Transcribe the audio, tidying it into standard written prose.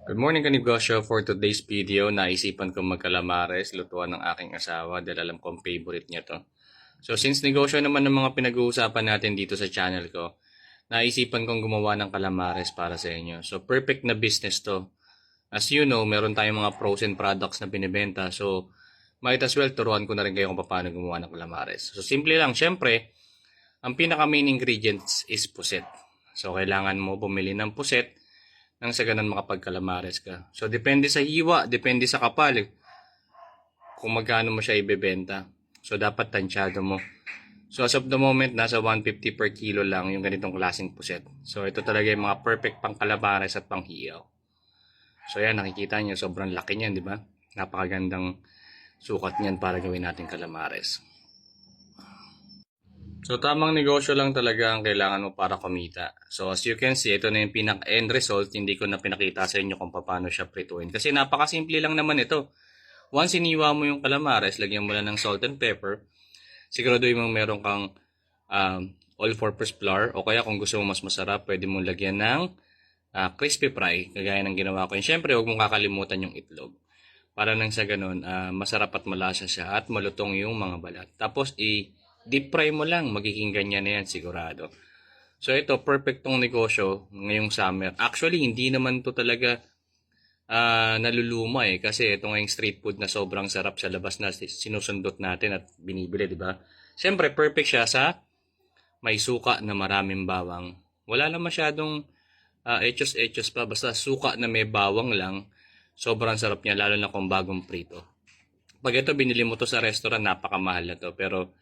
Good morning kanegosyo. For today's video, naisipan kong magkalamares, lutuan ng aking asawa dahil alam kong favorite niya to. So since negosyo naman ng mga pinag-uusapan natin dito sa channel ko, naisipan kong gumawa ng calamares para sa inyo. So perfect na business to. As you know, meron tayong mga frozen products na binibenta. So might as well turuan ko na rin kayo kung paano gumawa ng calamares. So simple lang, syempre, ang pinaka main ingredients is puset. So kailangan mo bumili ng puset nang sa ganun makapagkalamares ka. So, depende sa hiwa, depende sa kapal, kung magkano mo siya ibebenta. So, dapat tansyado mo. So, as of the moment, nasa 150 per kilo lang yung ganitong klaseng puset. So, ito talaga yung mga perfect pang kalamares at pang hiyaw. So, yan, nakikita nyo, sobrang laki niyan, di ba? Napakagandang sukat niyan para gawin natin kalamares. So, tamang negosyo lang talaga ang kailangan mo para kumita. So, as you can see, ito na yung pinaka-end result. Hindi ko na pinakita sa inyo kung paano siya prituin. Kasi napakasimple lang naman ito. Once iniwa mo yung calamares, lagyan mo lang ng salt and pepper. Siguraduhin mong meron kang all-purpose flour. O kaya kung gusto mo mas masarap, pwede mong lagyan ng crispy fry. Kagaya ng ginawa ko. And syempre, huwag mong kakalimutan yung itlog. Para nang sa ganun, masarap at malasa siya at malutong yung mga balat. Tapos, deep fry mo lang, magiging ganyan na yan sigurado. So ito, perfect tong negosyo ngayong summer. Actually, hindi naman to talaga naluluma kasi ito ngayong street food na sobrang sarap sa labas na sinusundot natin at binibili, di ba? Siyempre, perfect siya sa may suka na maraming bawang. Wala na masyadong etchos-etchos pa, basta suka na may bawang lang. Sobrang sarap niya, lalo na kung bagong prito. Pag ito binili mo to sa restaurant, napakamahal na to. Pero